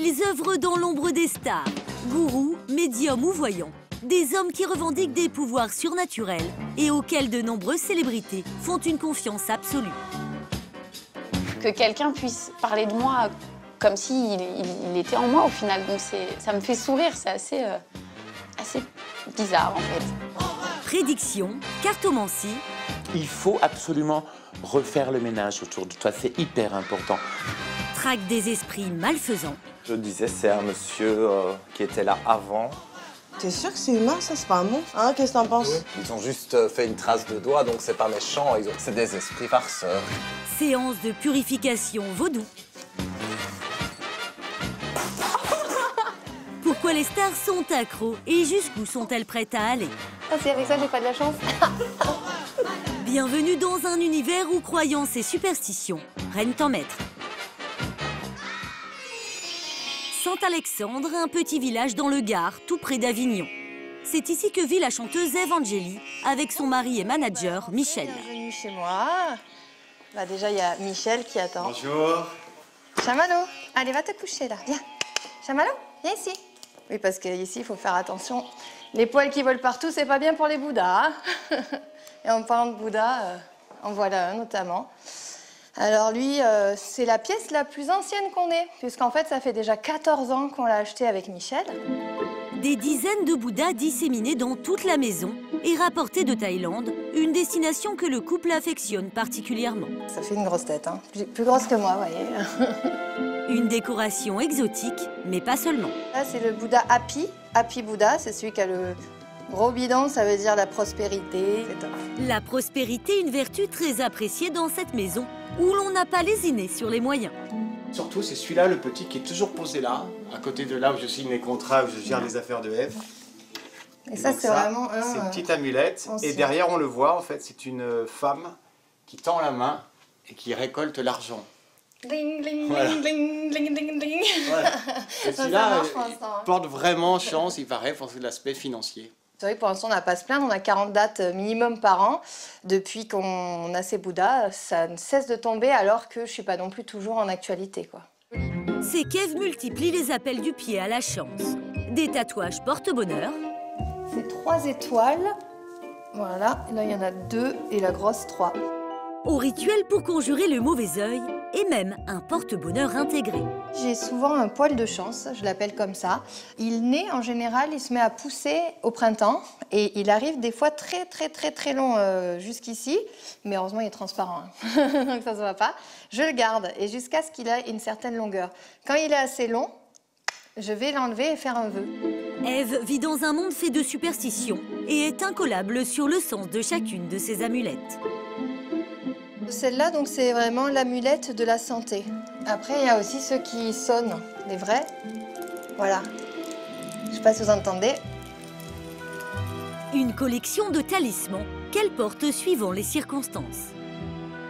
Ils œuvrent dans l'ombre des stars, gourous, médiums ou voyants. Des hommes qui revendiquent des pouvoirs surnaturels et auxquels de nombreuses célébrités font une confiance absolue. Que quelqu'un puisse parler de moi comme s'il il était en moi au final. Donc ça me fait sourire, c'est assez bizarre en fait. Prédiction, cartomancie. Il faut absolument refaire le ménage autour de toi, c'est hyper important. Traque des esprits malfaisants. Je disais, c'est un monsieur qui était là avant. T'es sûr que c'est humain, ça? C'est pas un monstre? Hein, qu'est-ce que t'en penses? Ils ont juste fait une trace de doigt, donc c'est pas méchant. C'est des esprits farceurs. Séance de purification vaudou. Pourquoi les stars sont accros et jusqu'où sont-elles prêtes à aller? Ah, c'est avec ça j'ai pas de la chance. Bienvenue dans un univers où croyances et superstitions règnent en maître. Saint-Alexandre, un petit village dans le Gard, tout près d'Avignon. C'est ici que vit la chanteuse Ève Angéli avec son mari et manager Michel. Bienvenue chez moi. Bah déjà, il y a Michel qui attend. Bonjour. Chamallow, allez, va te coucher là. Viens. Chamallow, viens ici. Oui, parce qu'ici, il faut faire attention. Les poils qui volent partout, c'est pas bien pour les Bouddhas. Hein. Et en parlant de Bouddha, en voilà un notamment. Alors lui, c'est la pièce la plus ancienne qu'on ait, puisqu'en fait, ça fait déjà 14 ans qu'on l'a acheté avec Michel. Des dizaines de Bouddhas disséminés dans toute la maison et rapportés de Thaïlande, une destination que le couple affectionne particulièrement. Ça fait une grosse tête, hein. Plus grosse que moi, vous voyez. Une décoration exotique, mais pas seulement. Là, c'est le Bouddha Happy. Happy Bouddha, c'est celui qui a le gros bidon, ça veut dire la prospérité. La prospérité, une vertu très appréciée dans cette maison, où l'on n'a pas lésiné sur les moyens. Surtout, c'est celui-là, le petit, qui est toujours posé là, à côté de là où je signe mes contrats, où je gère les affaires de Ève. Et ça, c'est vraiment un... C'est une petite amulette. ancien. Et derrière, on le voit, en fait, c'est une femme qui tend la main et qui récolte l'argent. Ding, ding, Voilà. ding, ding, ding, ding. Voilà. Et Ça celui-là, marche pour l'instant, hein. porte vraiment chance, il paraît, pour l'aspect financier. C'est vrai que pour l'instant, on n'a pas à se plaindre. On a 40 dates minimum par an. Depuis qu'on a ces Bouddhas, ça ne cesse de tomber alors que je ne suis pas non plus toujours en actualité, quoi. C'est qu'Ève multiplie les appels du pied à la chance. Des tatouages porte-bonheur. C'est 3 étoiles. Voilà, là, il y en a 2 et la grosse 3. Au rituel pour conjurer le mauvais œil et même un porte-bonheur intégré. J'ai souvent un poil de chance, je l'appelle comme ça. Il naît en général, il se met à pousser au printemps et il arrive des fois très long jusqu'ici, mais heureusement il est transparent, hein. Donc ça se voit pas. Je le garde et jusqu'à ce qu'il ait une certaine longueur. Quand il est assez long, je vais l'enlever et faire un vœu. Ève vit dans un monde fait de superstitions et est incollable sur le sens de chacune de ses amulettes. Celle-là, donc, c'est vraiment l'amulette de la santé. Après, il y a aussi ceux qui sonnent, les vrais. Voilà. Je ne sais pas si vous entendez. Une collection de talismans qu'elle porte suivant les circonstances.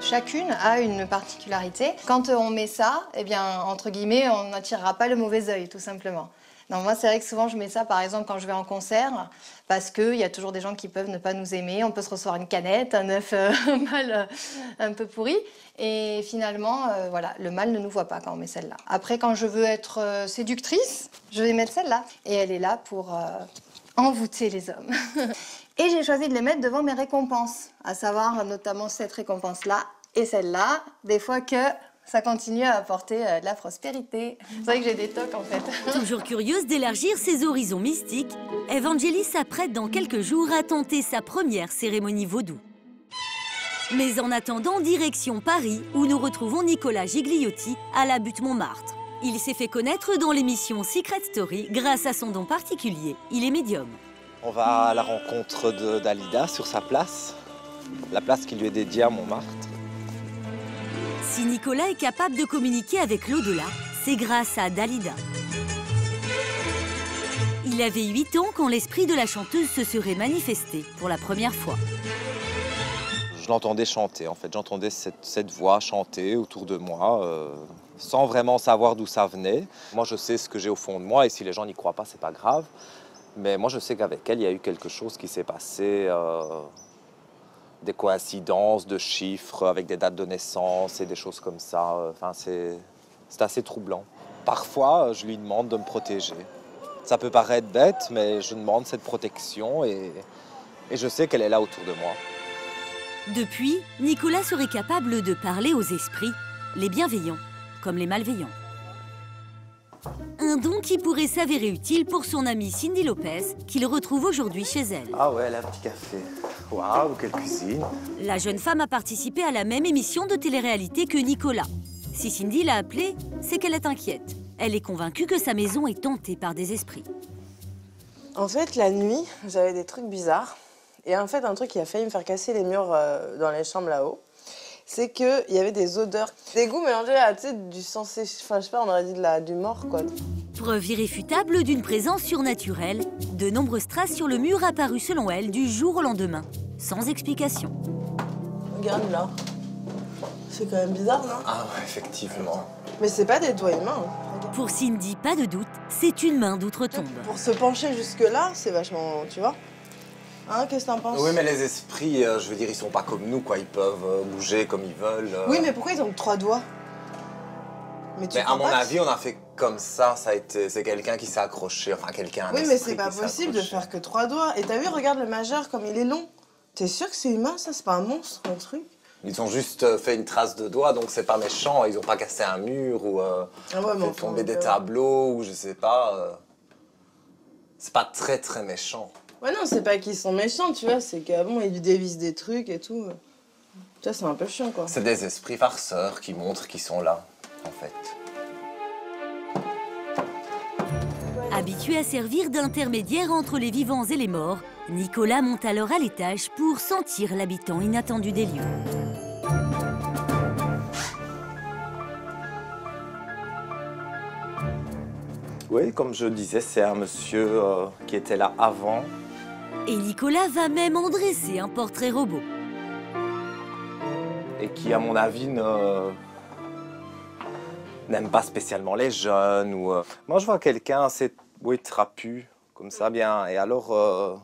Chacune a une particularité. Quand on met ça, eh bien, entre guillemets, on n'attirera pas le mauvais œil, tout simplement. Non, moi, c'est vrai que souvent, je mets ça, par exemple, quand je vais en concert, parce qu'il y a toujours des gens qui peuvent ne pas nous aimer. On peut se recevoir une canette, un œuf mal un peu pourri. Et finalement, voilà, le mal ne nous voit pas quand on met celle-là. Après, quand je veux être séductrice, je vais mettre celle-là. Et elle est là pour envoûter les hommes. Et j'ai choisi de les mettre devant mes récompenses, à savoir notamment cette récompense-là et celle-là, des fois que ça continue à apporter de la prospérité. C'est vrai que j'ai des tocs en fait. Toujours curieuse d'élargir ses horizons mystiques, Ève Angéli s'apprête dans quelques jours à tenter sa première cérémonie vaudou. Mais en attendant, direction Paris, où nous retrouvons Nicolas Gigliotti à la butte Montmartre. Il s'est fait connaître dans l'émission Secret Story grâce à son don particulier. Il est médium. On va à la rencontre d'Alida sur sa place, la place qui lui est dédiée à Montmartre. Si Nicolas est capable de communiquer avec l'au-delà, c'est grâce à Dalida. Il avait 8 ans quand l'esprit de la chanteuse se serait manifesté pour la première fois. Je l'entendais chanter, en fait. J'entendais cette voix chanter autour de moi, sans vraiment savoir d'où ça venait. Moi, je sais ce que j'ai au fond de moi, et si les gens n'y croient pas, c'est pas grave. Mais moi, je sais qu'avec elle, il y a eu quelque chose qui s'est passé, des coïncidences de chiffres avec des dates de naissance et des choses comme ça. Enfin, c'est assez troublant. parfois, je lui demande de me protéger. Ça peut paraître bête, mais je demande cette protection et je sais qu'elle est là autour de moi. Depuis, Nicolas serait capable de parler aux esprits, les bienveillants comme les malveillants. Un don qui pourrait s'avérer utile pour son amie Cindy Lopez, qu'il retrouve aujourd'hui chez elle. Ah ouais, elle a un petit café. Waouh, quelle cuisine! La jeune femme a participé à la même émission de télé-réalité que Nicolas. Si Cindy l'a appelée, c'est qu'elle est inquiète. Elle est convaincue que sa maison est hantée par des esprits. En fait, la nuit, j'avais des trucs bizarres. Et en fait, un truc qui a failli me faire casser les murs dans les chambres là-haut, c'est qu'il y avait des odeurs, des goûts mélangés à, tu sais, du sang séché, enfin, je sais pas, on aurait dit du mort, quoi. Preuve irréfutable d'une présence surnaturelle, de nombreuses traces sur le mur apparues selon elle du jour au lendemain, sans explication. Regarde là. C'est quand même bizarre, non? Ah ouais, effectivement. Mais c'est pas des doigts humains. Hein. Pour Cindy, pas de doute, c'est une main d'outre-tombe. Pour se pencher jusque-là, c'est vachement, tu vois. Hein, qu'est-ce que t'en penses? Oui, mais les esprits, je veux dire, ils sont pas comme nous, quoi. Ils peuvent bouger comme ils veulent. Oui, mais pourquoi ils ont que 3 doigts? Mais à mon avis, on a fait comme ça. C'est quelqu'un qui s'est accroché, enfin quelqu'un. Oui, mais c'est pas possible de faire que 3 doigts. Et t'as vu, regarde le majeur comme il est long. T'es sûr que c'est humain, ça? C'est pas un monstre, mon truc? Ils ont juste fait une trace de doigt, donc c'est pas méchant. Ils ont pas cassé un mur ou fait tomber des tableaux ou je sais pas. C'est pas très très méchant. Ouais, non, c'est pas qu'ils sont méchants, tu vois. C'est qu'à bon, ils dévisent des trucs et tout. Tu vois, c'est un peu chiant, quoi. C'est des esprits farceurs qui montrent qu'ils sont là, en fait. Habitué à servir d'intermédiaire entre les vivants et les morts, Nicolas monte alors à l'étage pour sentir l'habitant inattendu des lieux. Oui, comme je disais, c'est un monsieur qui était là avant. Et Nicolas va même en dresser un portrait robot. Et qui, à mon avis, n'aime pas spécialement les jeunes. Ou, Moi, je vois quelqu'un assez trapu, comme ça, bien. Et alors,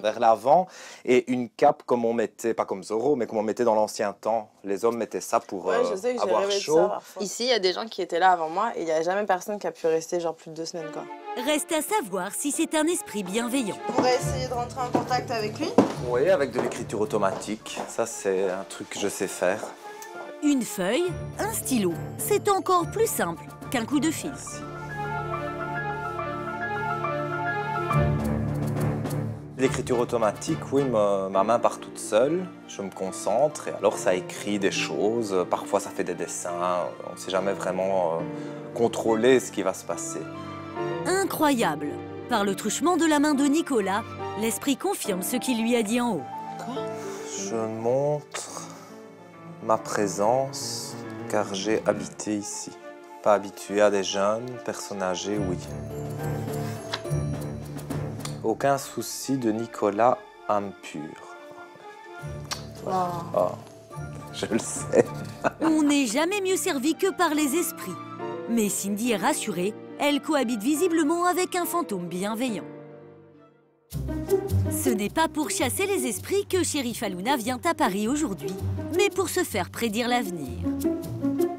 vers l'avant, et une cape comme on mettait, pas comme Zorro, mais comme on mettait dans l'ancien temps. Les hommes mettaient ça pour je sais que j'ai avoir rêvé de chaud. ça, parfois. Ici, il y a des gens qui étaient là avant moi et il n'y a jamais personne qui a pu rester genre plus de 2 semaines, quoi. Reste à savoir si c'est un esprit bienveillant. On pourrait essayer de rentrer en contact avec lui? Oui, avec de l'écriture automatique. Ça, c'est un truc que je sais faire. Une feuille, un stylo, c'est encore plus simple qu'un coup de fil. L'écriture automatique, oui, ma main part toute seule, je me concentre et alors ça écrit des choses, parfois ça fait des dessins, on ne sait jamais vraiment contrôler ce qui va se passer. Incroyable! Par le truchement de la main de Nicolas, l'esprit confirme ce qu'il lui a dit en haut. Quoi? Je montre ma présence car j'ai habité ici. Pas habitué à des jeunes, personnes âgées, oui. Aucun souci de Nicolas, âme pure. Wow. Oh, je le sais. On n'est jamais mieux servi que par les esprits. Mais Cindy est rassurée, elle cohabite visiblement avec un fantôme bienveillant. Ce n'est pas pour chasser les esprits que Shérif Alouna vient à Paris aujourd'hui, mais pour se faire prédire l'avenir.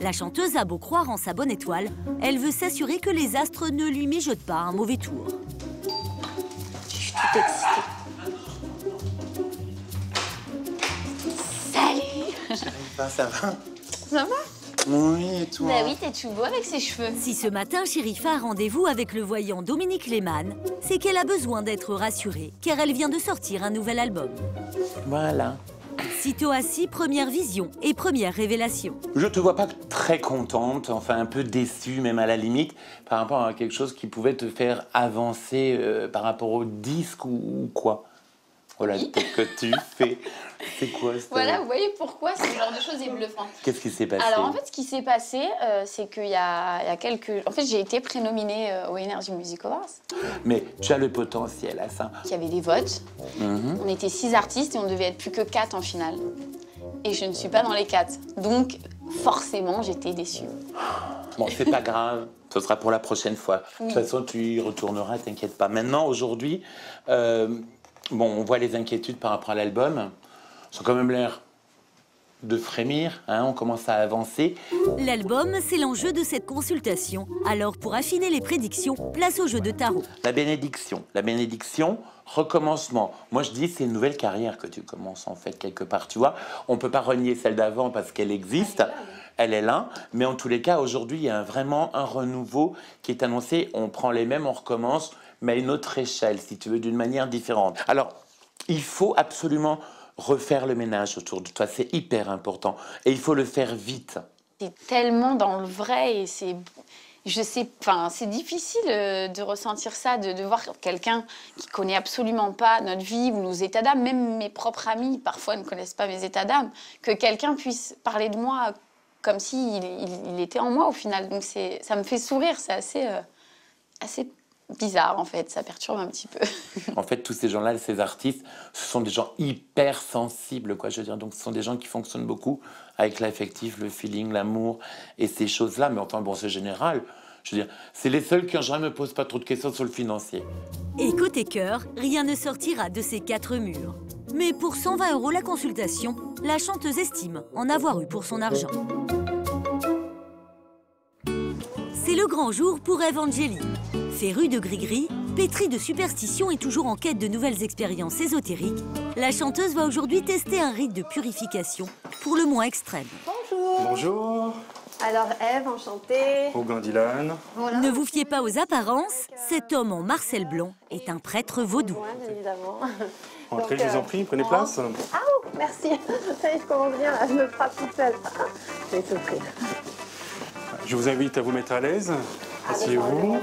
La chanteuse a beau croire en sa bonne étoile, elle veut s'assurer que les astres ne lui mijotent pas un mauvais tour. Je suis toute excitée. Salut! Ça va? Ça va? Oui, et toi? Bah oui, t'es tout beau avec ses cheveux. Si ce matin Shérifa a rendez-vous avec le voyant Dominique Lehmann, c'est qu'elle a besoin d'être rassurée, car elle vient de sortir un nouvel album. Voilà. Sitôt assis, première vision et première révélation. Je te vois pas très contente, enfin un peu déçue même à la limite, par rapport à quelque chose qui pouvait te faire avancer par rapport au disque ou quoi. Voilà ce que tu fais. C'est quoi ça? Voilà, vous voyez pourquoi ce genre de choses est bluffant. Qu'est-ce qui s'est passé? Alors en fait, ce qui s'est passé, c'est qu'il y a quelques... En fait, j'ai été prénominée au Energy Music Awards. Mais tu as le potentiel à ça. Il y avait des votes. On était 6 artistes et on devait être plus que 4 en finale. Et je ne suis pas dans les 4. Donc, forcément, j'étais déçue. Bon, c'est pas grave. Ce sera pour la prochaine fois. De toute façon, tu y retourneras, t'inquiète pas. Maintenant, aujourd'hui, bon, on voit les inquiétudes par rapport à l'album. Ça a quand même l'air de frémir, hein, on commence à avancer. L'album, c'est l'enjeu de cette consultation. Alors, pour affiner les prédictions, place au jeu de tarot. La bénédiction, recommencement. Moi, je dis, c'est une nouvelle carrière que tu commences, en fait, quelque part. Tu vois, on ne peut pas renier celle d'avant parce qu'elle existe. Elle est là. Mais en tous les cas, aujourd'hui, il y a vraiment un renouveau qui est annoncé. On prend les mêmes, on recommence, mais à une autre échelle, si tu veux, d'une manière différente. Alors, il faut absolument refaire le ménage autour de toi. C'est hyper important. Et il faut le faire vite. C'est tellement dans le vrai et c'est... Je sais, enfin, c'est difficile de ressentir ça, de voir quelqu'un qui connaît absolument pas notre vie ou nos états d'âme. Même mes propres amis, parfois, ne connaissent pas mes états d'âme. Que quelqu'un puisse parler de moi comme s'il il était en moi, au final. Donc, ça me fait sourire. C'est assez bizarre, en fait. Ça perturbe un petit peu. En fait, tous ces gens-là, ces artistes, ce sont des gens hyper sensibles, quoi, je veux dire. Donc, ce sont des gens qui fonctionnent beaucoup avec l'affectif, le feeling, l'amour et ces choses-là. Mais enfin, bon, c'est général. Je veux dire, c'est les seuls qui, en général, ne me posent pas trop de questions sur le financier. Et côté cœur, rien ne sortira de ces 4 murs. Mais pour 120 € la consultation, la chanteuse estime en avoir eu pour son argent. C'est le grand jour pour Evangélie. Férue de gris-gris, pétrie de superstitions et toujours en quête de nouvelles expériences ésotériques, la chanteuse va aujourd'hui tester un rite de purification pour le moins extrême. Bonjour. Bonjour. Alors Ève, enchantée. Augan Dylan. Voilà. Ne vous fiez pas aux apparences, cet homme en Marcel Blanc est un prêtre vaudou. Bien évidemment. Entrez, Donc, je vous en prie, prenez place. Ah oh, merci. Ça y est, je commence bien là, je me frappe toute seule. Je vais souffrir. Je vous invite à vous mettre à l'aise. Asseyez-vous.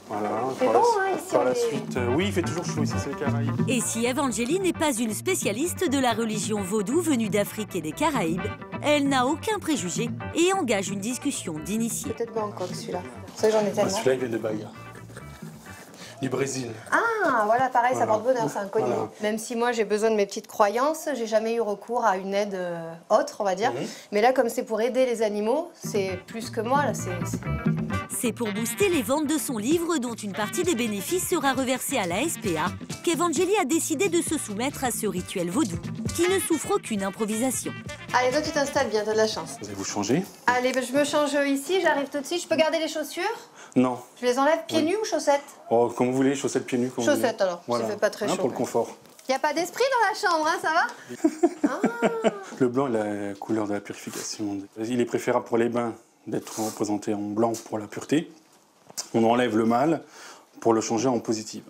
Voilà. C'est bon, hein, ici, par on la est- suite, oui, il fait toujours chaud ici, c'est les Caraïbes. Et si Evangélie n'est pas une spécialiste de la religion vaudou venue d'Afrique et des Caraïbes, elle n'a aucun préjugé et engage une discussion d'initiés. Peut-être Bangkok celui-là. Ça j'en ai Ah, tellement. celui-là, il vient de Bahia. Du Brésil. Ah, voilà, pareil, ça Voilà. porte bonheur, c'est inconnu. Voilà. Même si moi j'ai besoin de mes petites croyances, j'ai jamais eu recours à une aide autre, on va dire. Mais là, comme c'est pour aider les animaux, c'est plus que moi, là, C'est pour booster les ventes de son livre, dont une partie des bénéfices sera reversée à la SPA, qu'Evangélie a décidé de se soumettre à ce rituel vaudou, qui ne souffre aucune improvisation. Allez, toi tu t'installes bien, t'as de la chance. Vous allez vous changer? Allez, ben, je me change ici, j'arrive tout de suite. Je peux garder les chaussures? Non. Je les enlève pieds Oui. nus ou chaussettes? Oh, comme vous voulez, chaussettes pieds nus. Comme vous Chaussettes voulez. alors, ça fait pas très chaud. Pour le confort. Y a pas d'esprit dans la chambre, hein, ça va? Le blanc est la couleur de la purification. Il est préférable pour les bains d'être représenté en blanc pour la pureté. On enlève le mal pour le changer en positive.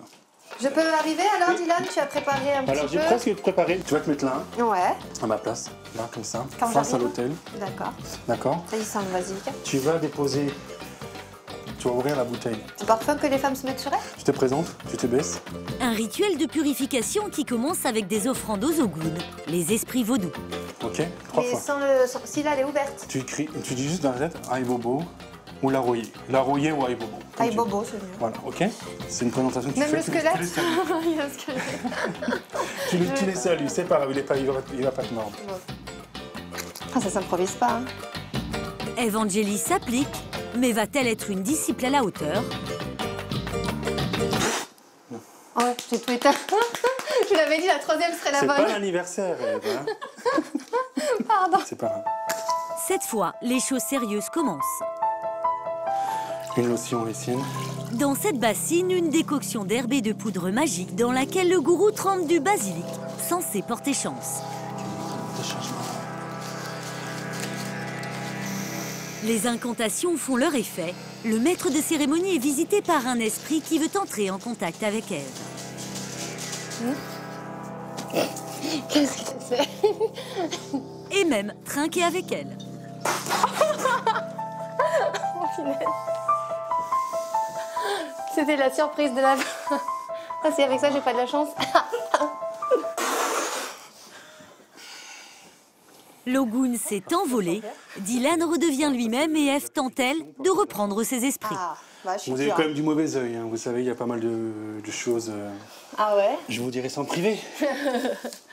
Je peux arriver alors, Dylan? Tu as préparé un Alors petit j'ai peu? presque préparé. Tu vas te mettre là, Ouais, à ma place, là comme ça, Quand face à j'arrive. l'hôtel. d'accord. D'accord? Ça y semble basique. Tu vas déposer. Tu vas ouvrir la bouteille. C'est parfum que les femmes se mettent sur elle? Je te présente, tu te baisses. Un rituel de purification qui commence avec des offrandes aux Ogun, les esprits vaudous. Ok? 3 Mais fois. sans le... Si là, elle est ouverte. Tu dis juste dans la tête Aïe Bobo ou la rouillée. La rouillée ou Aïe Bobo. comme Aïe tu bobo, c'est mieux. veux. Voilà, ok? C'est une présentation que tu Même fais. le tu squelette? laisses à lui. Il y a un squelette. Tu laisses à lui, c'est pas grave, il va pas te mordre. Ah, ça s'improvise pas, hein. Evangélie s'applique, mais va-t-elle être une disciple à la hauteur? Oh, j'ai tout éteint. Je l'avais dit, la troisième serait la C'est pas bonne. l'anniversaire, Ève, hein? Pardon. C'est pas grave. Cette fois, les choses sérieuses commencent. Une lotion Essine. Dans cette bassine, une décoction d'herbe et de poudre magique dans laquelle le gourou trempe du basilic, censé porter chance. Les incantations font leur effet. Le maître de cérémonie est visité par un esprit qui veut entrer en contact avec Ève. Qu'est-ce que c'est? Et même trinquer avec elle. Oh, punaise. C'était la surprise de la... Ah, c'est avec ça j'ai pas de la chance. L'Ogun s'est envolé, Dylan redevient lui-même et Ève tente, elle, de reprendre ses esprits. Ah, bah, je suis Vous avez dure. quand même du mauvais œil, hein. Vous savez, il y a pas mal de choses. Ah ouais? Je vous dirai ça en privé.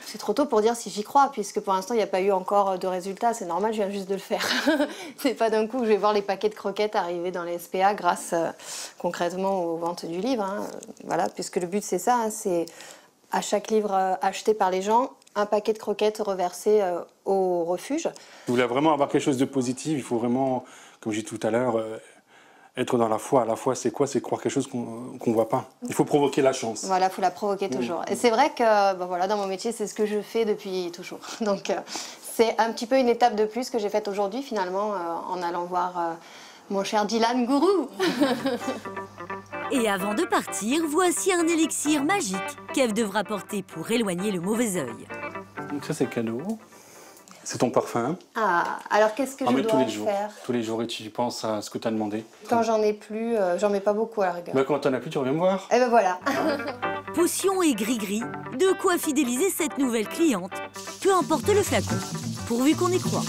C'est trop tôt pour dire si j'y crois, puisque pour l'instant, il n'y a pas eu encore de résultats. C'est normal, je viens juste de le faire. C'est pas d'un coup que je vais voir les paquets de croquettes arriver dans les SPA grâce concrètement aux ventes du livre, hein. Voilà, puisque le but, c'est ça, hein, c'est à chaque livre acheté par les gens, un paquet de croquettes reversé au refuge. Si vous voulez vraiment avoir quelque chose de positif, il faut vraiment, comme j'ai dit tout à l'heure, être dans la foi. La foi, c'est quoi? C'est croire quelque chose qu'on ne voit pas. Il faut provoquer la chance. Voilà, il faut la provoquer toujours. Et c'est vrai que voilà, dans mon métier, c'est ce que je fais depuis toujours. Donc c'est un petit peu une étape de plus que j'ai faite aujourd'hui, finalement, en allant voir mon cher Dylan Gourou. Et avant de partir, voici un élixir magique qu'Ève devra porter pour éloigner le mauvais œil. Donc ça, c'est cadeau. C'est ton parfum. Ah, alors qu'est-ce que je mais dois tous les en jours. faire? Tous les jours, et tu penses à ce que tu as demandé. Quand j'en ai plus, j'en mets pas beaucoup à la rigueur. Bah, quand t'en as plus, tu reviens me voir. Et ben voilà. Potion et gris-gris, de quoi fidéliser cette nouvelle cliente, peu importe le flacon, pourvu qu'on y croit.